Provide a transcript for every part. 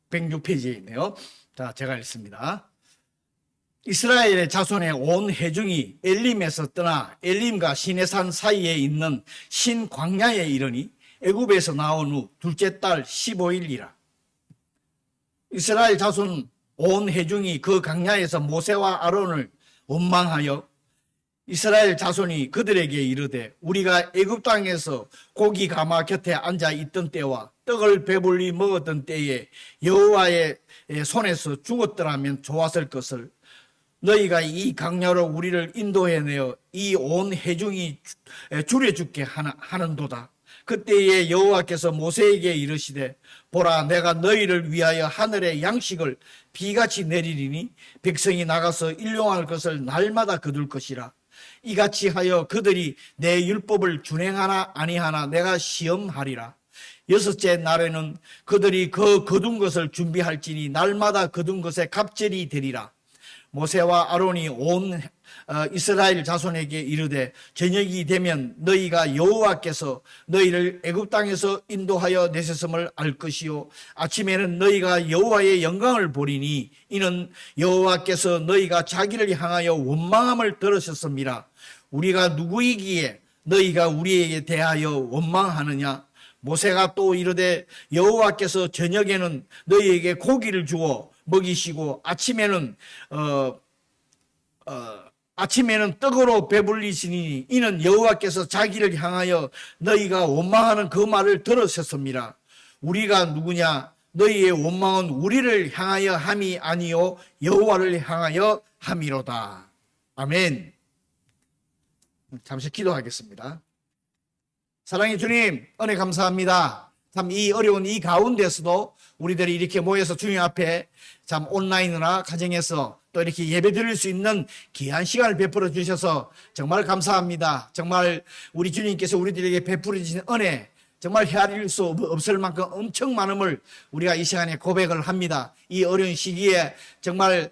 106페이지에 있네요. 자, 제가 읽습니다. 이스라엘의 자손의 온 회중이 엘림에서 떠나 엘림과 시내산 사이에 있는 신광야에 이르니 애굽에서 나온 후 둘째 달 15일이라. 이스라엘 자손 온 회중이 그 광야에서 모세와 아론을 원망하여 이스라엘 자손이 그들에게 이르되 우리가 애굽 땅에서 고기 가마 곁에 앉아 있던 때와 떡을 배불리 먹었던 때에 여호와의 손에서 죽었더라면 좋았을 것을 너희가 이 강야로 우리를 인도해내어 이 온 회중이 줄여 죽게 하는도다. 그때에 여호와께서 모세에게 이르시되 보라 내가 너희를 위하여 하늘의 양식을 비같이 내리리니 백성이 나가서 일용할 것을 날마다 거둘 것이라. 이같이 하여 그들이 내 율법을 준행하나 아니하나 내가 시험하리라. 여섯째 날에는 그들이 그 거둔 것을 준비할지니 날마다 거둔 것에 갑절이 되리라. 모세와 아론이 온 이스라엘 자손에게 이르되 저녁이 되면 너희가 여호와께서 너희를 애굽 땅에서 인도하여 내셨음을 알 것이요 아침에는 너희가 여호와의 영광을 보리니 이는 여호와께서 너희가 자기를 향하여 원망함을 들으셨습니다. 우리가 누구이기에 너희가 우리에게 대하여 원망하느냐? 모세가 또 이르되 여호와께서 저녁에는 너희에게 고기를 주어 먹이시고 아침에는 떡으로 배불리시니 이는 여호와께서 자기를 향하여 너희가 원망하는 그 말을 들으셨습니다. 우리가 누구냐? 너희의 원망은 우리를 향하여 함이 아니요 여호와를 향하여 함이로다. 아멘. 잠시 기도하겠습니다. 사랑의 주님, 은혜 감사합니다. 참 이 어려운 이 가운데서도 우리들이 이렇게 모여서 주님 앞에 참 온라인이나 가정에서 또 이렇게 예배 드릴 수 있는 귀한 시간을 베풀어 주셔서 정말 감사합니다. 정말 우리 주님께서 우리들에게 베풀어 주신 은혜, 정말 헤아릴 수 없을 만큼 엄청 많음을 우리가 이 시간에 고백을 합니다. 이 어려운 시기에 정말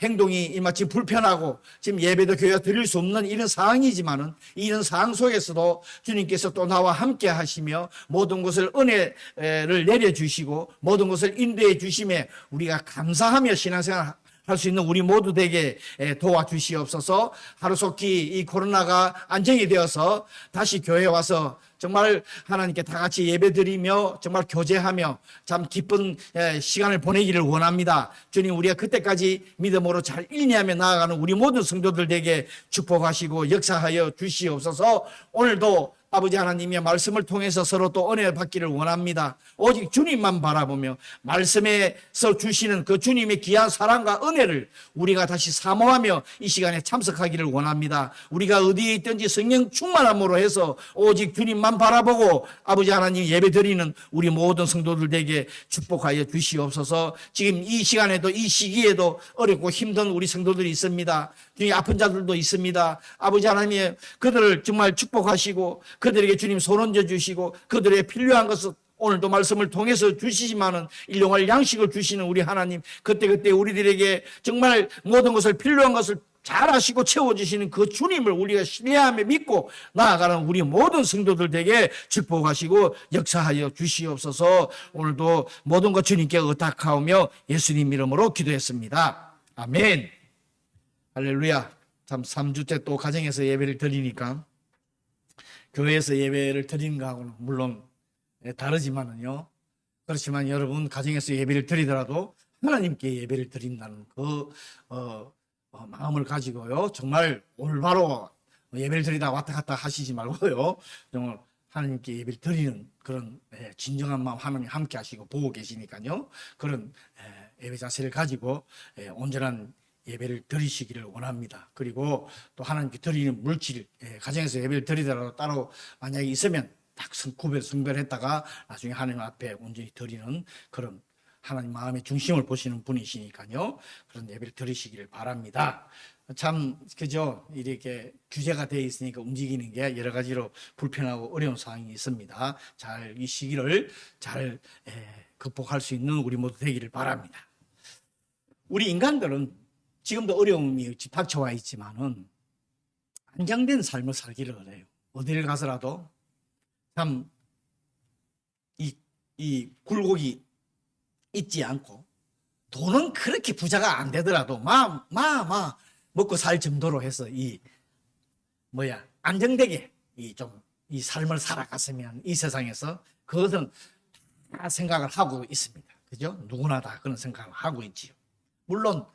행동이 이마치 불편하고 지금 예배도 교회가 드릴 수 없는 이런 상황이지만은 이런 상황 속에서도 주님께서 또 나와 함께 하시며 모든 것을 은혜를 내려주시고 모든 것을 인도해 주심에 우리가 감사하며 신앙생활 할 수 있는 우리 모두 되게 도와주시옵소서. 하루속히 이 코로나가 안정이 되어서 다시 교회에 와서 정말 하나님께 다 같이 예배드리며 정말 교제하며 참 기쁜 시간을 보내기를 원합니다. 주님, 우리가 그때까지 믿음으로 잘 인내하며 나아가는 우리 모든 성도들 되게 축복하시고 역사하여 주시옵소서. 오늘도 아버지 하나님의 말씀을 통해서 서로 또 은혜 받기를 원합니다. 오직 주님만 바라보며 말씀에서 주시는 그 주님의 귀한 사랑과 은혜를 우리가 다시 사모하며 이 시간에 참석하기를 원합니다. 우리가 어디에 있든지 성령 충만함으로 해서 오직 주님만 바라보고 아버지 하나님 예배 드리는 우리 모든 성도들에게 축복하여 주시옵소서. 지금 이 시간에도 이 시기에도 어렵고 힘든 우리 성도들이 있습니다. 주님, 아픈 자들도 있습니다. 아버지 하나님 그들을 정말 축복하시고 그들에게 주님 손 얹어 주시고 그들의 필요한 것을 오늘도 말씀을 통해서 주시지만은 일용할 양식을 주시는 우리 하나님, 그때그때 우리들에게 정말 모든 것을 필요한 것을 잘 아시고 채워주시는 그 주님을 우리가 신뢰하며 믿고 나아가는 우리 모든 성도들에게 축복하시고 역사하여 주시옵소서. 오늘도 모든 것 주님께 의탁하오며 예수님 이름으로 기도했습니다. 아멘. 할렐루야. 참 3주째 또 가정에서 예배를 드리니까 교회에서 예배를 드리는 거하고는 물론 다르지만은요. 그렇지만 여러분 가정에서 예배를 드리더라도 하나님께 예배를 드린다는 그 마음을 가지고요. 정말 올바로 예배를 드리다 왔다 갔다 하시지 말고요. 정말 하나님께 예배를 드리는 그런 진정한 마음 하나님 함께 하시고 보고 계시니까요. 그런 예배 자세를 가지고 온전한 예배를 드리시기를 원합니다. 그리고 또 하나님께 드리는 물질, 가정에서 예배를 드리더라도 따로 만약에 있으면 딱 성별했다가 나중에 하나님 앞에 온전히 드리는 그런 하나님 마음의 중심을 보시는 분이시니까요. 그런 예배를 드리시기를 바랍니다. 참 그죠? 이렇게 규제가 되어 있으니까 움직이는 게 여러 가지로 불편하고 어려운 상황이 있습니다. 잘 이 시기를 잘 극복할 수 있는 우리 모두 되기를 바랍니다. 우리 인간들은 지금도 어려움이 닥쳐와 있지만은 안정된 삶을 살기를 원해요. 어디를 가서라도 참 이 굴곡이 잊지 않고 돈은 그렇게 부자가 안 되더라도 먹고 살 정도로 해서 안정되게 이 삶을 살아갔으면 이 세상에서 그것은 다 생각을 하고 있습니다. 그죠? 누구나 다 그런 생각을 하고 있지요. 물론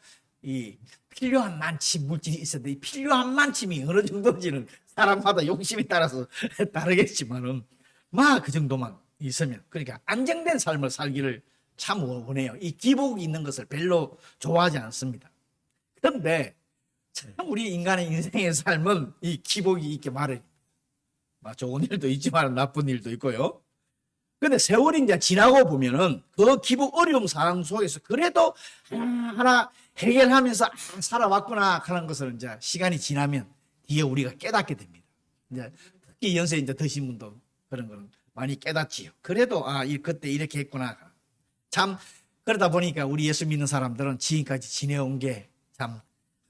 이 필요한 만큼 물질이 있어도 이 필요한 만큼이 어느 정도인지는 사람마다 욕심에 따라서 다르겠지만은 그 정도만 있으면, 그러니까 안정된 삶을 살기를 참 원해요. 이 기복이 있는 것을 별로 좋아하지 않습니다. 그런데 참 우리 인간의 인생의 삶은 이 기복이 있게 마련입니다. 좋은 일도 있지만 나쁜 일도 있고요. 근데 세월이 이제 지나고 보면은 그 기복 어려움 상황 속에서 그래도 하나 해결하면서 살아왔구나 하는 것을 이제 시간이 지나면 뒤에 우리가 깨닫게 됩니다. 이제 특히 연세 이제 드신 분도 그런 거는 많이 깨닫지요. 그래도 그때 이렇게 했구나. 참 그러다 보니까 우리 예수 믿는 사람들은 지금까지 지내온 게 참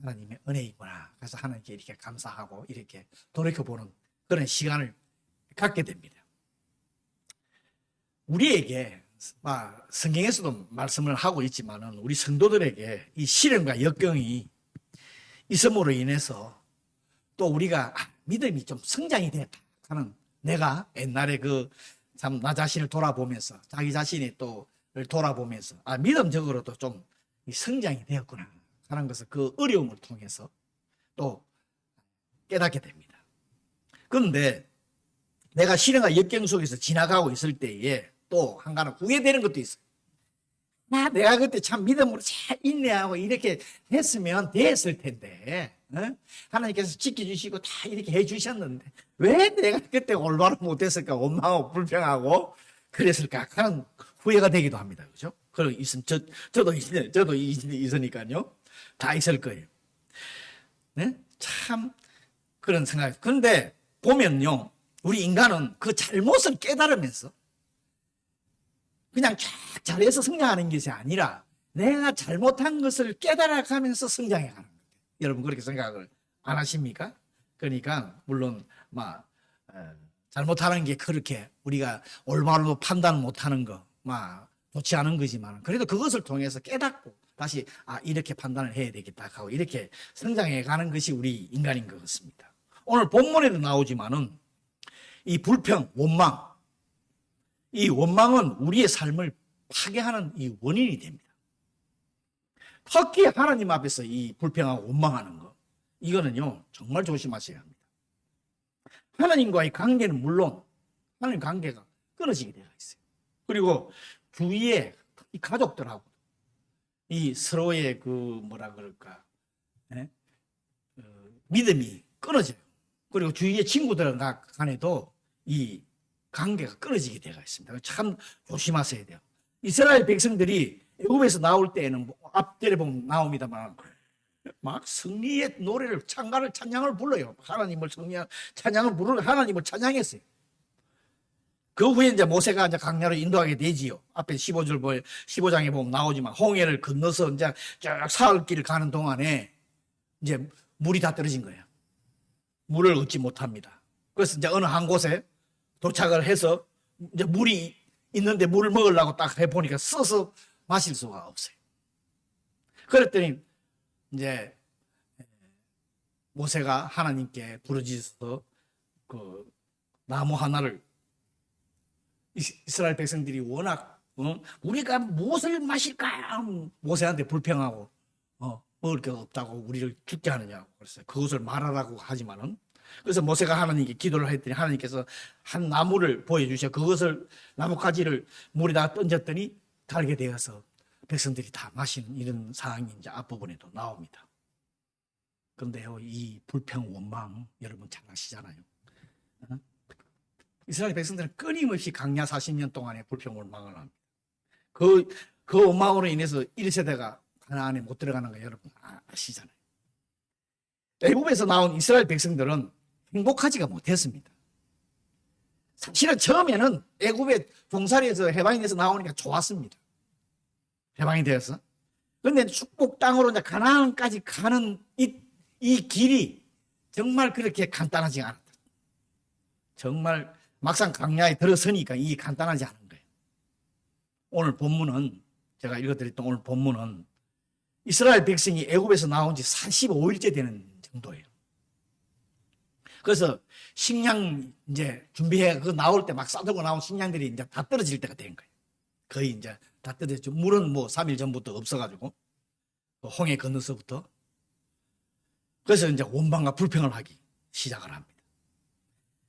하나님의 은혜이구나. 그래서 하나님께 이렇게 감사하고 이렇게 돌이켜보는 그런 시간을 갖게 됩니다. 우리에게 성경에서도 말씀을 하고 있지만은 우리 성도들에게 이 시련과 역경이 있음으로 인해서 또 우리가 믿음이 좀 성장이 됐다 하는, 내가 옛날에 참 나 자신을 돌아보면서 자기 자신이 또 돌아보면서 믿음적으로도 좀 성장이 되었구나 하는 것을 그 어려움을 통해서 또 깨닫게 됩니다. 그런데 내가 시련과 역경 속에서 지나가고 있을 때에 또 한가는 후회되는 것도 있어요. 내가 그때 참 믿음으로 잘 인내하고 이렇게 했으면 됐을 텐데, 하나님께서 지켜주시고 다 이렇게 해주셨는데 왜 내가 그때 올바로 못했을까, 원망하고 불평하고 그랬을까 하는 후회가 되기도 합니다. 그죠? 그리고 저도 있으니까요. 다 있을 거예요. 네? 참 그런 생각. 그런데 보면요, 우리 인간은 그 잘못을 깨달으면서 그냥 쫙 잘해서 성장하는 것이 아니라 내가 잘못한 것을 깨달아가면서 성장해가는 거예요. 여러분 그렇게 생각을 안 하십니까? 그러니까 물론 잘못하는 게 그렇게 우리가 올바로 판단 못하는 거 좋지 않은 거지만, 그래도 그것을 통해서 깨닫고 다시 이렇게 판단을 해야 되겠다 하고 이렇게 성장해가는 것이 우리 인간인 것 같습니다. 오늘 본문에도 나오지만은 이 불평, 원망, 이 원망은 우리의 삶을 파괴하는 이 원인이 됩니다. 특히 하나님 앞에서 이 불평하고 원망하는 거, 이거는요 정말 조심하셔야 합니다. 하나님과의 관계는 물론 하나님 관계가 끊어지게 되어 있어요. 그리고 주위에 이 가족들하고 이 서로의 믿음이 끊어져요. 그리고 주위의 친구들 간에도 이 관계가 끊어지게 되어 있습니다. 참 조심하셔야 돼요. 이스라엘 백성들이 애굽에서 나올 때에는 앞절에 보면 나옵니다만 막 승리의 노래를, 찬양을 불러요. 하나님을 찬양을 부르고 하나님을 찬양했어요. 그 후에 이제 모세가 이제 광야로 인도하게 되지요. 앞에 15장에 보면 나오지만 홍해를 건너서 이제 쭉 사흘길을 가는 동안에 이제 물이 다 떨어진 거예요. 물을 얻지 못합니다. 그래서 이제 어느 한 곳에 도착을 해서 이제 물이 있는데 물을 먹으려고 딱 해보니까 써서 마실 수가 없어요. 그랬더니 이제 모세가 하나님께 부르짖어서 그 나무 하나를, 이스라엘 백성들이 워낙 우리가 무엇을 마실까 모세한테 불평하고 먹을 게 없다고 우리를 죽게 하느냐고 그랬어요. 그것을 말하라고 하지만은, 그래서 모세가 하나님께 기도를 했더니 하나님께서 한 나무를 보여주셔 그것을, 나뭇가지를 물에다가 던졌더니 달게 되어서 백성들이 다 마시는 이런 상황이 이제 앞부분에도 나옵니다. 그런데요, 이 불평, 원망 여러분 잘 아시잖아요. 이스라엘 백성들은 끊임없이 광야 40년 동안에 불평, 원망을 합니다. 그 원망으로 인해서 1세대가 하나님에 못 들어가는 거 여러분 아시잖아요. 애굽에서 나온 이스라엘 백성들은 행복하지가 못했습니다. 사실은 처음에는 애굽의 종살이에서 해방이 돼서 나오니까 좋았습니다. 해방이 되어서. 그런데 축복 땅으로 이제 가나안까지 가는 이 길이 정말 그렇게 간단하지 않았다. 정말 막상 광야에 들어서니까 이게 간단하지 않은 거예요. 오늘 본문은 제가 읽어드렸던 오늘 본문은 이스라엘 백성이 애굽에서 나온 지 45일째 되는 정도예요. 그래서 식량 이제 준비해 그 나올 때 막 싸들고 나온 식량들이 이제 다 떨어질 때가 된 거예요. 거의 이제 다 떨어졌죠. 물은 뭐 3일 전부터 없어가지고 홍해 건너서부터. 그래서 이제 원망과 불평을 하기 시작을 합니다.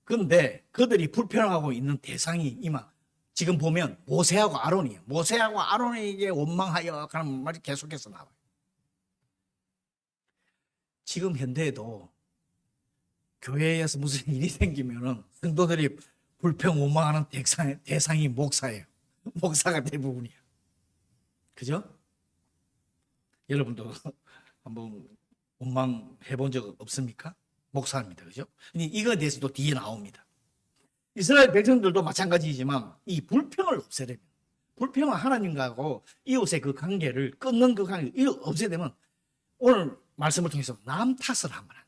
그런데 그들이 불평하고 있는 대상이 이만 지금 보면 모세하고 아론이에요. 모세하고 아론에게 원망하여 하는 말이 계속해서 나와요. 지금 현대에도 교회에서 무슨 일이 생기면은 성도들이 불평 원망하는 대상이 목사예요. 목사가 대부분이에요. 그죠? 여러분도 한번 원망해 본 적 없습니까? 목사입니다. 그죠? 이거에 대해서도 뒤에 나옵니다. 이스라엘 백성들도 마찬가지지만 이 불평을 없애려면, 불평은 하나님과고 이웃의 그 관계를 끊는 그 관계를 없애려면 오늘 말씀을 통해서 남 탓을 하면 안 돼요.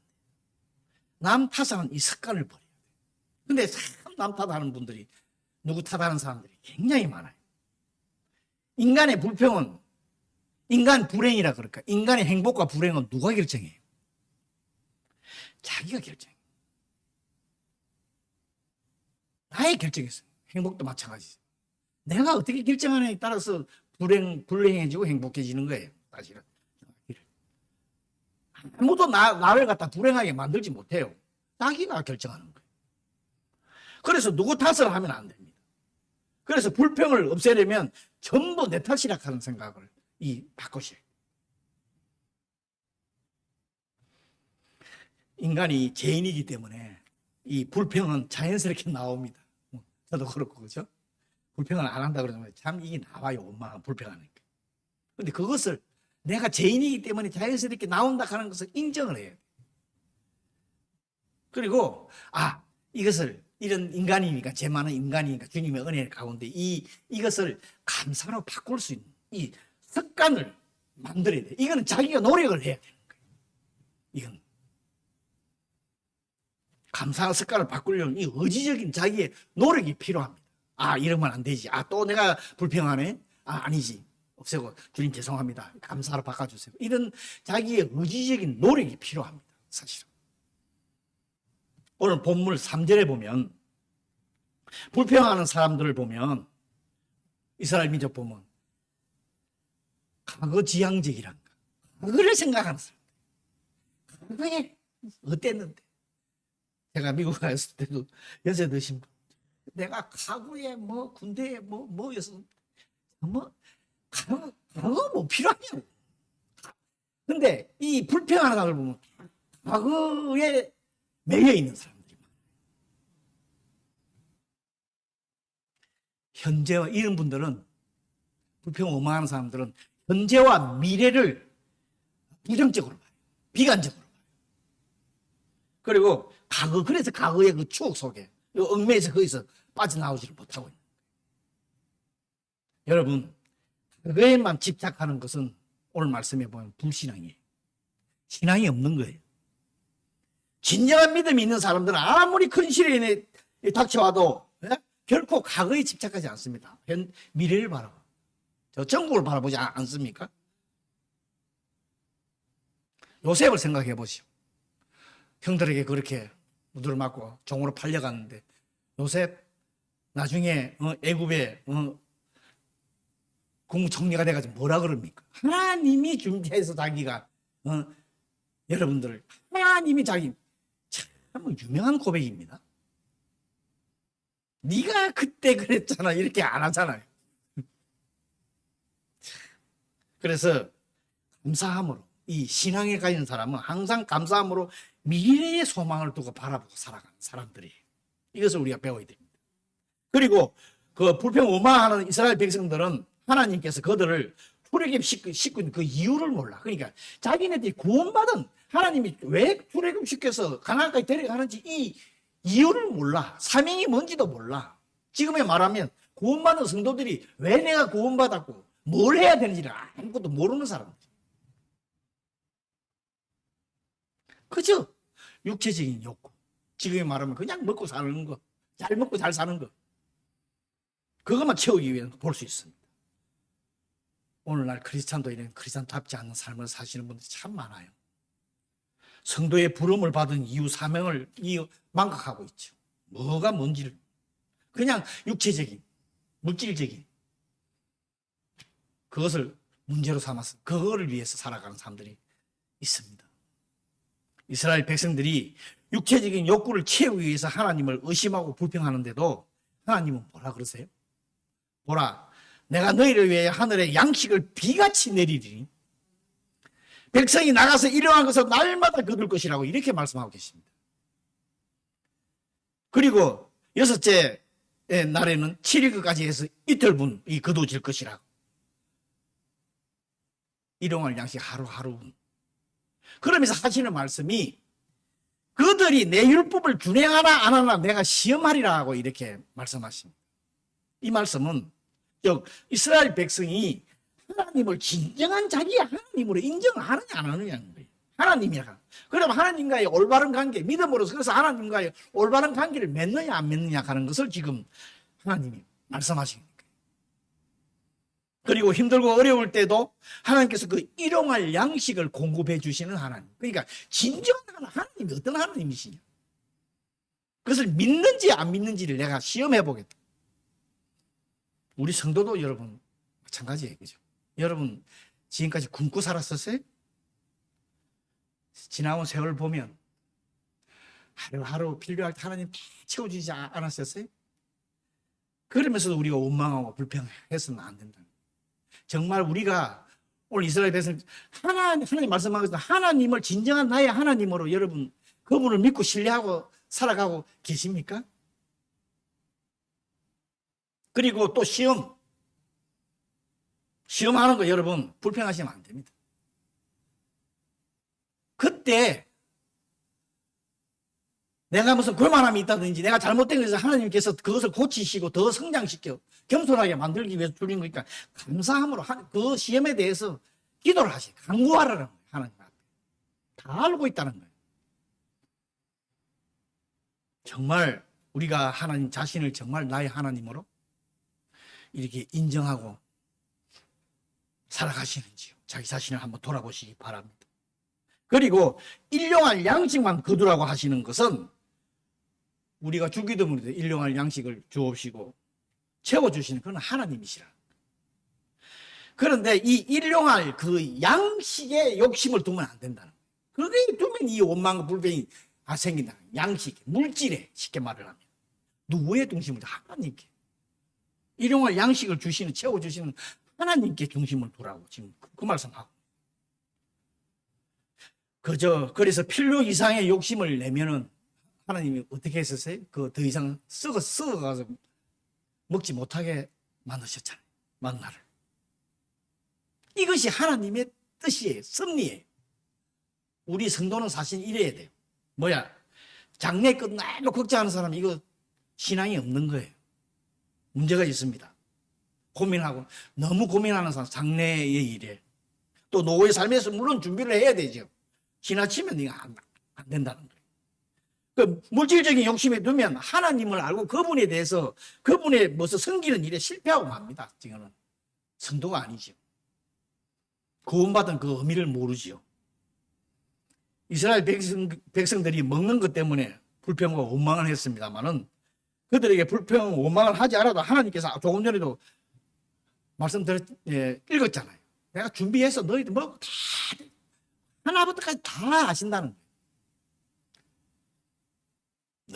남 탓하는 이 습관을 버려야 돼요. 근데 참 남 탓하는 분들이, 누구 탓하는 사람들이 굉장히 많아요. 인간의 불평은, 인간 불행이라 그럴까? 인간의 행복과 불행은 누가 결정해요? 자기가 결정해요. 나의 결정이었어요. 행복도 마찬가지죠. 내가 어떻게 결정하느냐에 따라서 불행해지고 행복해지는 거예요. 사실은. 아무도 나를 갖다 불행하게 만들지 못해요. 자기가 결정하는 거예요. 그래서 누구 탓을 하면 안 됩니다. 그래서 불평을 없애려면 전부 내 탓이라 하는 생각을 바꾸셔야 돼요. 인간이 죄인이기 때문에 이 불평은 자연스럽게 나옵니다. 저도 그렇고, 그죠? 불평을 안 한다 그러면 참 이게 나와요. 원망, 불평하니까. 근데 그것을 내가 죄인이기 때문에 자연스럽게 나온다 하는 것을 인정을 해야 돼. 그리고 이것을 이런 인간이니까, 죄 많은 인간이니까 주님의 은혜 가운데 이것을 감사로 바꿀 수 있는 이 습관을 만들어야 돼. 이거는 자기가 노력을 해야 되는 거예요. 이건 감사한 습관을 바꾸려면 이 의지적인 자기의 노력이 필요합니다. 이러면 안 되지. 또 내가 불평하네. 아니지. 없애고 주님 죄송합니다. 감사로 바꿔주세요. 이런 자기의 의지적인 노력이 필요합니다. 사실은. 오늘 본문 3절에 보면 불평하는 사람들을 보면 이스라엘 민족 보면 과거지향적이란가. 과거를 생각하는 사람. 과거에 어땠는데. 제가 미국 갔을 때도 연세 드신 분. 내가 과거에 군대에 뭐였어. 과거 필요하냐고. 근데 이 불평하는 사람을 보면 과거에 매여 있는 사람들이 많아요. 현재와 이런 분들은, 불평 원망하는 사람들은 현재와 미래를 부정적으로 봐요. 비관적으로 봐요. 그리고 그래서 과거의 그 추억 속에 얽매여서 거기서 빠져나오지를 못하고 있는 거예요. 여러분, 그거에만 집착하는 것은 오늘 말씀해 보면 불신앙이에요. 신앙이 없는 거예요. 진정한 믿음이 있는 사람들은 아무리 큰 시련이 닥쳐와도 결코 과거에 집착하지 않습니다. 미래를 바라봐. 저 천국을 바라보지 않습니까? 요셉을 생각해 보시오. 형들에게 그렇게 무드를 맞고 종으로 팔려갔는데 요셉 나중에 애굽에 국무총리가 돼가지고 뭐라 그럽니까? 하나님이 준비해서 자기가 여러분들 하나님이 자기 참 유명한 고백입니다. 네가 그때 그랬잖아 이렇게 안 하잖아요. 그래서 감사함으로 이 신앙에 가진 사람은 항상 감사함으로 미래의 소망을 두고 바라보고 살아가는 사람들이에요. 이것을 우리가 배워야 됩니다. 그리고 그 불평 원망하는 이스라엘 백성들은 하나님께서 그들을 출애굽시키고 있는 그 이유를 몰라. 그러니까 자기네들이 구원받은 하나님이 왜 출애굽시켜서 가나안까지 데려가는지 이 이유를 몰라. 사명이 뭔지도 몰라. 지금에 말하면 구원받은 성도들이 왜 내가 구원받았고 뭘 해야 되는지를 아무것도 모르는 사람들. 그죠? 육체적인 욕구. 지금에 말하면 그냥 먹고 사는 거. 잘 먹고 잘 사는 거. 그것만 채우기 위해 볼 수 있습니다. 오늘날 크리스찬도인은 크리스찬답지 않는 삶을 사시는 분들이 참 많아요. 성도의 부름을 받은 이유, 사명을 망각하고 있죠. 뭐가 뭔지를 그냥 육체적인, 물질적인 그것을 문제로 삼아서 그거를 위해서 살아가는 사람들이 있습니다. 이스라엘 백성들이 육체적인 욕구를 채우기 위해서 하나님을 의심하고 불평하는데도 하나님은 뭐라 그러세요? 보라, 내가 너희를 위해 하늘에 양식을 비같이 내리리니 백성이 나가서 일용할 것을 날마다 거둘 것이라고 이렇게 말씀하고 계십니다. 그리고 여섯째 날에는 7일까지 해서 이틀분 이 거두어질 것이라고. 일용할 양식 하루하루. 그러면서 하시는 말씀이 그들이 내 율법을 준행하나 안 하나 내가 시험하리라 고 이렇게 말씀하십니다. 이 말씀은 즉 이스라엘 백성이 하나님을 진정한 자기의 하나님으로 인정하느냐 안 하느냐는 거예요. 하나님이라. 그럼 하나님과의 올바른 관계, 믿음으로서 그래서 하나님과의 올바른 관계를 맺느냐 안 맺느냐 하는 것을 지금 하나님이 말씀하시는 거예요. 그리고 힘들고 어려울 때도 하나님께서 그 일용할 양식을 공급해 주시는 하나님. 그러니까 진정한 하나님이 어떤 하나님이시냐. 그것을 믿는지 안 믿는지를 내가 시험해 보겠다. 우리 성도도 여러분 마찬가지 얘기죠. 여러분 지금까지 굶고 살았었어요? 지나온 세월 보면 하루하루 필요할 때 하나님 다 채워주지 않았었어요? 그러면서도 우리가 원망하고 불평해서는 안 된다. 정말 우리가 오늘 이스라엘 백성 하나님 말씀하겠습니다. 하나님을 진정한 나의 하나님으로 여러분 그분을 믿고 신뢰하고 살아가고 계십니까? 그리고 또 시험하는 거 여러분 불평하시면 안 됩니다. 그때 내가 무슨 교만함이 있다든지 내가 잘못된 것에서 하나님께서 그것을 고치시고 더 성장시켜 겸손하게 만들기 위해서 주신 거니까 감사함으로 그 시험에 대해서 기도를 하시 간구하라는 거예요. 하나님 앞에 다 알고 있다는 거예요. 정말 우리가 하나님 자신을 정말 나의 하나님으로 이렇게 인정하고 살아가시는지요. 자기 자신을 한번 돌아보시기 바랍니다. 그리고 일용할 양식만 거두라고 하시는 것은 우리가 주기도문에도 일용할 양식을 주옵시고 채워주시는 그런 하나님이시라. 그런데 이 일용할 그 양식에 욕심을 두면 안 된다는 거예요. 그게 두면 이 원망과 불평이 생긴다. 양식, 물질에 쉽게 말을 하면. 누구의 중심을 하나님께. 일용할 양식을 주시는, 채워주시는 하나님께 중심을 두라고 지금 그 말씀하고. 그래서 필요 이상의 욕심을 내면은 하나님이 어떻게 했었어요? 그 더 이상 썩어가서 먹지 못하게 만드셨잖아요. 만나를. 이것이 하나님의 뜻이에요. 섭리예요. 우리 성도는 사실 이래야 돼요. 뭐야? 장래 끝나고 걱정하는 사람 이거 신앙이 없는 거예요. 문제가 있습니다. 고민하고 너무 고민하는 사람 장래의 일에 또 노후의 삶에서 물론 준비를 해야 되죠. 지나치면 이거 안 된다는 거예요. 그 물질적인 욕심에 두면 하나님을 알고 그분에 대해서 그분의 무슨 섬기는 일에 실패하고 맙니다. 지금은 성도가 아니죠. 구원받은 그 의미를 모르지요. 이스라엘 백성들이 먹는 것 때문에 불평과 원망을 했습니다만은 그들에게 불평, 원망을 하지 않아도 하나님께서 조금 전에도 읽었잖아요. 내가 준비해서 너희들 먹고 다 하나부터까지 다 아신다는 거예요.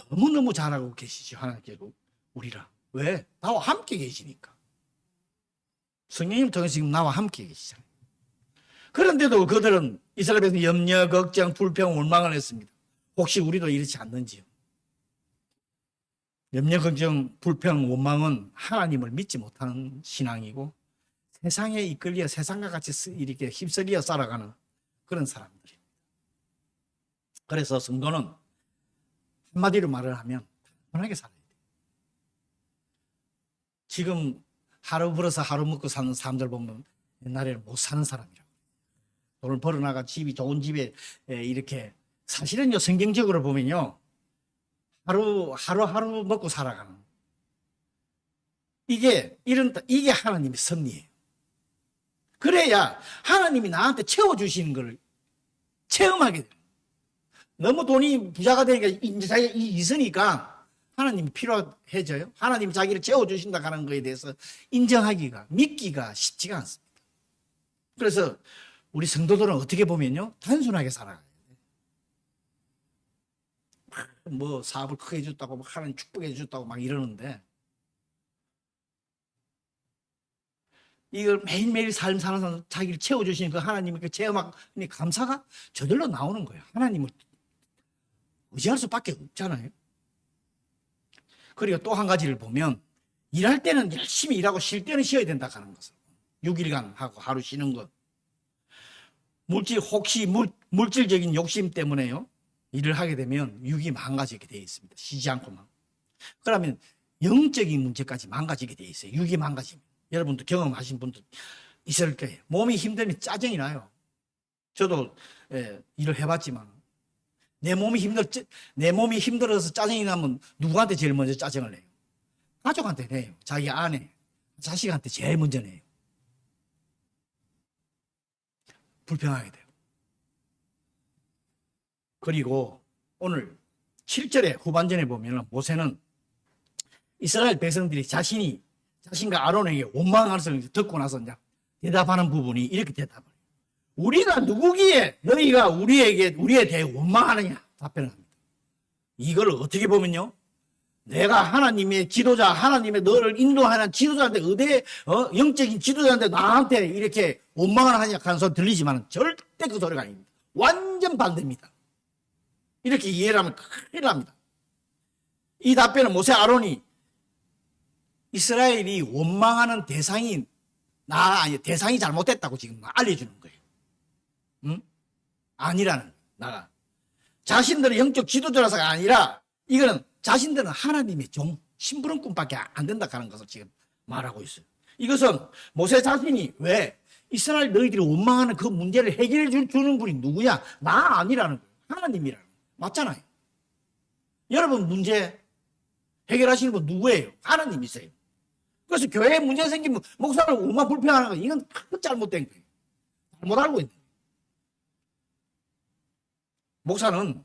너무너무 잘하고 계시죠. 하나님께서 우리라. 왜? 나와 함께 계시니까. 성령님 통해서 지금 나와 함께 계시잖아요. 그런데도 그들은 이스라엘 백성 염려, 걱정, 불평, 원망을 했습니다. 혹시 우리도 이렇지 않는지요? 염려, 걱정, 불평, 원망은 하나님을 믿지 못하는 신앙이고 세상에 이끌려 세상과 같이 이렇게 휩쓸려 살아가는 그런 사람들입니다. 그래서 성도는 한마디로 말을 하면 편하게 살아야 돼요. 지금 하루 벌어서 하루 먹고 사는 사람들 보면 옛날에는 못 사는 사람이라고. 돈을 벌어나가 집이 좋은 집에 이렇게 사실은요 성경적으로 보면요 하루 먹고 살아가는 이게 하나님의 섭리예요. 그래야 하나님이 나한테 채워주시는 걸 체험하게 돼요. 너무 돈이 부자가 되니까 이제 자기가 있으니까 하나님이 필요해져요. 하나님이 자기를 채워주신다 하는 거에 대해서 인정하기가, 믿기가 쉽지가 않습니다. 그래서 우리 성도들은 어떻게 보면요, 단순하게 살아가요. 뭐 사업을 크게 해줬다고, 막 하나님 축복해 줬다고 막 이러는데, 이걸 매일매일 삶 사는 사람, 자기를 채워주시는 그 하나님의 그 체험하니 감사가 저절로 나오는 거예요. 하나님을 의지할 수밖에 없잖아요. 그리고 또 한 가지를 보면, 일할 때는 열심히 일하고 쉴 때는 쉬어야 된다 하는 것을, 6일간 하고 하루 쉬는 것. 혹시 물질적인 욕심 때문에요, 일을 하게 되면 육이 망가지게 되어 있습니다. 쉬지 않고만. 그러면 영적인 문제까지 망가지게 되어 있어요. 육이 망가지면. 여러분도 경험하신 분도 있을 거예요. 몸이 힘들면 짜증이 나요. 저도 일을 해봤지만 내 몸이 힘들어서 짜증이 나면 누구한테 제일 먼저 짜증을 내요? 가족한테 내요. 자기 아내, 자식한테 제일 먼저 내요. 불평하게 돼요. 그리고 오늘 7절의 후반전에 보면 모세는 이스라엘 백성들이 자신과 아론에게 원망하는 것을 듣고 나서 이제 대답하는 부분이 이렇게 대답을 해요. 우리가 누구기에 너희가 우리에 대해 원망하느냐 답변을 합니다. 이걸 어떻게 보면요, 내가 하나님의 지도자, 하나님의 너를 인도하는 지도자인데 영적인 지도자인데 나한테 이렇게 원망을 하냐 하는 소리 들리지만 절대 그 소리가 아닙니다. 완전 반대입니다. 이렇게 이해를 하면 큰일 납니다. 이 답변은 모세 아론이 이스라엘이 원망하는 대상이 대상이 잘못됐다고 지금 알려주는 거예요. 응? 아니라는 거예요. 자신들은 영적 지도자라서가 아니라 이거는 자신들은 하나님의 종, 심부름꾼밖에 안 된다 하는 것을 지금 말하고 있어요. 이것은 모세 자신이 왜 이스라엘 너희들이 원망하는 그 문제를 해결해 주는 분이 누구냐? 나 아니라는 거예요. 하나님이라는 거예요. 맞잖아요. 여러분 문제 해결하시는 분 누구예요? 하나님이세요. 그래서 교회에 문제 생기면 목사를 오만 불평하는 거, 이건 큰 잘못된 거예요. 잘못 알고 있는 거예요. 목사는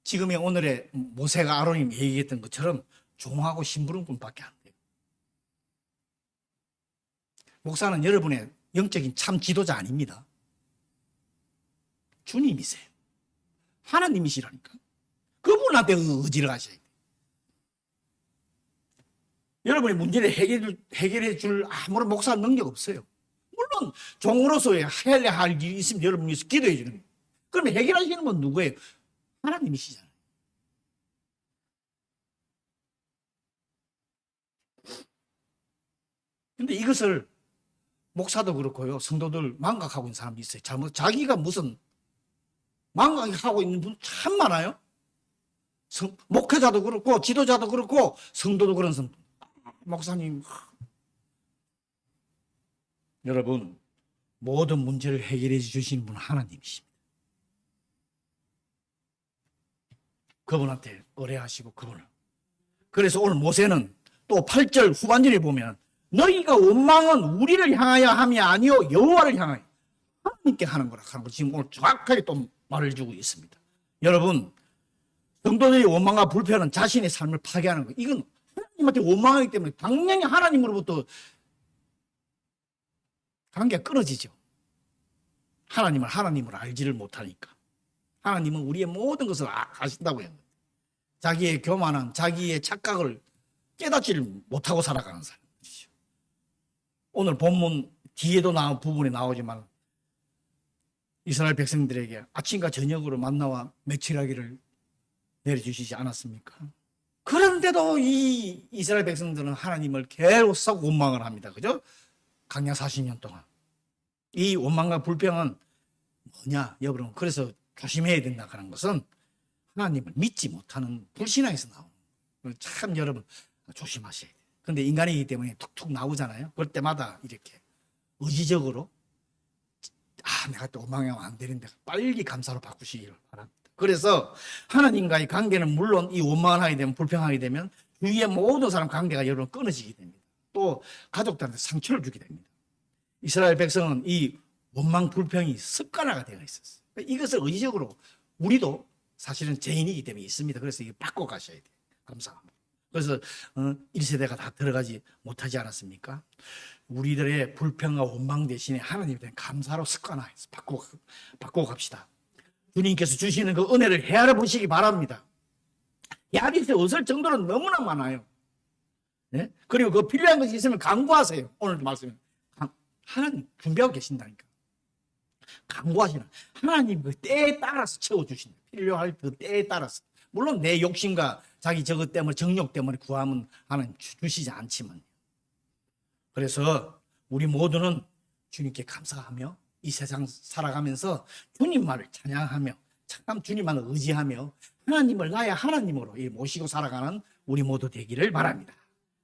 지금의 오늘의 모세가 아론이 얘기했던 것처럼 종하고 심부름꾼밖에 안 돼요. 목사는 여러분의 영적인 참 지도자 아닙니다. 주님이세요. 하나님이시라니까. 그분한테 의지를 하셔야 돼요. 여러분의 문제를 해결해 줄 아무런 목사 능력 없어요. 물론 종으로서 해야 할 일이 있으면 여러분이 기도해 주는 거예요. 그러면 해결하시는 분 누구예요? 하나님이시잖아요. 근데 이것을 목사도 그렇고요, 성도들 망각하고 있는 사람이 있어요. 자기가 무슨 망각하고 있는 분 참 많아요. 목회자도 그렇고 지도자도 그렇고 성도도 그런 분. 목사님, 여러분 모든 문제를 해결해 주시는 분은 하나님이십니다. 그분한테 의뢰하시고 그분을. 그래서 오늘 모세는 또 8절 후반절에 보면 너희가 원망은 우리를 향하여 함이 아니요 여호와를 향하여 하나님께 하는 거라 하는 거 지금 오늘 정확하게 또 말을 주고 있습니다. 여러분, 성도들의 원망과 불편은 자신의 삶을 파괴하는 거예요. 이건 하나님한테 원망하기 때문에 당연히 하나님으로부터 관계가 끊어지죠. 하나님을 하나님으로 알지를 못하니까. 하나님은 우리의 모든 것을 아신다고 해요. 자기의 교만한, 자기의 착각을 깨닫지를 못하고 살아가는 사람이죠. 오늘 본문 뒤에도 부분에 나오지만 이스라엘 백성들에게 아침과 저녁으로 만나와 메추라기를 내려주시지 않았습니까? 그런데도 이 이스라엘 백성들은 하나님을 계속 원망을 합니다. 그죠? 강야 40년 동안. 이 원망과 불평은 뭐냐, 여러분. 그래서 조심해야 된다 하는 것은 하나님을 믿지 못하는 불신앙에서 나오는 거예요. 참 여러분 조심하셔야 돼요. 그런데 인간이기 때문에 툭툭 나오잖아요. 그럴 때마다 이렇게 의지적으로 내가 또 원망하면 안 되는데 빨리 감사로 바꾸시기를 바랍니다. 그래서 하나님과의 관계는 물론 이 원망을 하게 되면, 불평하게 되면 주위의 모든 사람 관계가 여러분 끊어지게 됩니다. 또 가족들한테 상처를 주게 됩니다. 이스라엘 백성은 이 원망 불평이 습관화가 되어 있었어요. 이것을 의지적으로 우리도 사실은 죄인이기 때문에 있습니다. 그래서 이거 바꿔 가셔야 돼요. 감사합니다. 그래서 1세대가 다 들어가지 못하지 않았습니까? 우리들의 불평과 원망 대신에 하나님에 대한 감사로 습관화해서 바꿔 갑시다. 주님께서 주시는 그 은혜를 헤아려 보시기 바랍니다. 야릿에 얻을 정도는 너무나 많아요. 네? 그리고 그 필요한 것이 있으면 간구하세요. 오늘 말씀에 하나님 준비하고 계신다니까. 간구하시나. 하나님 그 때에 따라서 채워주신다. 필요할 그 때에 따라서. 물론 내 욕심과 자기 저것 때문에 정욕 때문에 구하면 하나님 주시지 않지만. 그래서 우리 모두는 주님께 감사하며 이 세상 살아가면서 주님만을 찬양하며 참 주님만을 의지하며 하나님을 나의 하나님으로 모시고 살아가는 우리 모두 되기를 바랍니다.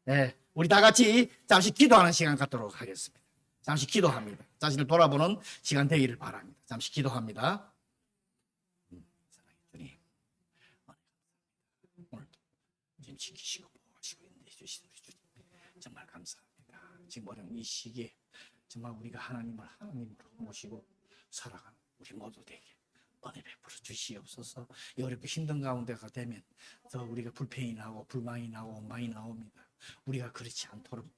네, 우리 다 같이 잠시 기도하는 시간 갖도록 하겠습니다. 잠시 기도합니다. 자신을 돌아보는 시간 되기를 바랍니다. 잠시 기도합니다. 주님, 오늘도 지금 지키시고 보호하시고 인도해 주시는 주님 정말 감사합니다. 지금 어려운 이 시기에 정말 우리가 하나님을 하나님으로 모시고 살아가는 우리 모두 되게 은혜 베풀어 주시옵소서. 어렵고 힘든 가운데가 되면 더 우리가 불평이 나고 불만이 나고 원망이 나옵니다. 우리가 그렇지 않도록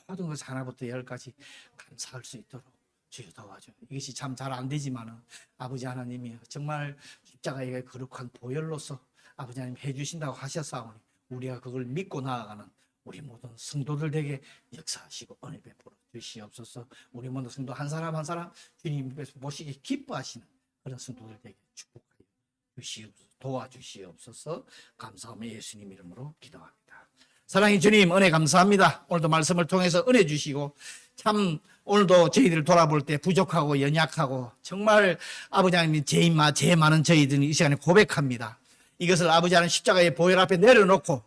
모든 것 하나부터 열까지 감사할 수 있도록 주여 도와줘. 이것이 참 잘 안 되지만은 아버지 하나님이 정말 십자가의 거룩한 보혈로서 아버지 하나님 해주신다고 하셨사오니 우리가 그걸 믿고 나아가는 우리 모든 성도들 되게 역사하시고 은혜 베풀어 주시옵소서. 우리 모든 성도 한 사람 한 사람 주님 앞에서 모시기 기뻐하시는 그런 성도들 되게 축복하여 주시옵소서. 도와주시옵소서. 감사하며 예수님 이름으로 기도합니다. 사랑의 주님 은혜 감사합니다. 오늘도 말씀을 통해서 은혜 주시고 참 오늘도 저희들을 돌아볼 때 부족하고 연약하고 정말 아버지 하나님 죄 많은 저희들이 이 시간에 고백합니다. 이것을 아버지 하나님 십자가의 보혈 앞에 내려놓고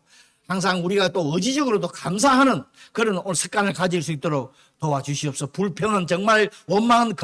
항상 우리가 또 의지적으로도 감사하는 그런 오늘 습관을 가질 수 있도록 도와주시옵소서. 불평은 정말 원망은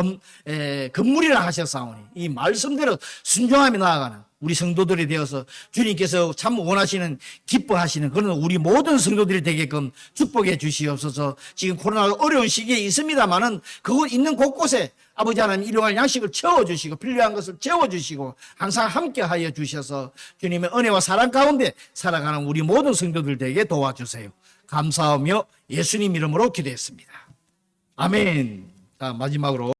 금물이라 하셨사오니 이 말씀대로 순종하며 나아가는 우리 성도들이 되어서 주님께서 참 원하시는 기뻐하시는 그런 우리 모든 성도들이 되게끔 축복해 주시옵소서. 지금 코로나 어려운 시기에 있습니다만은 그곳 있는 곳곳에 아버지 하나님 일용할 양식을 채워주시고 필요한 것을 채워주시고 항상 함께하여 주셔서 주님의 은혜와 사랑 가운데 살아가는 우리 모든 성도들 되게 도와주세요. 감사하며 예수님 이름으로 기도했습니다. 아멘. 자, 마지막으로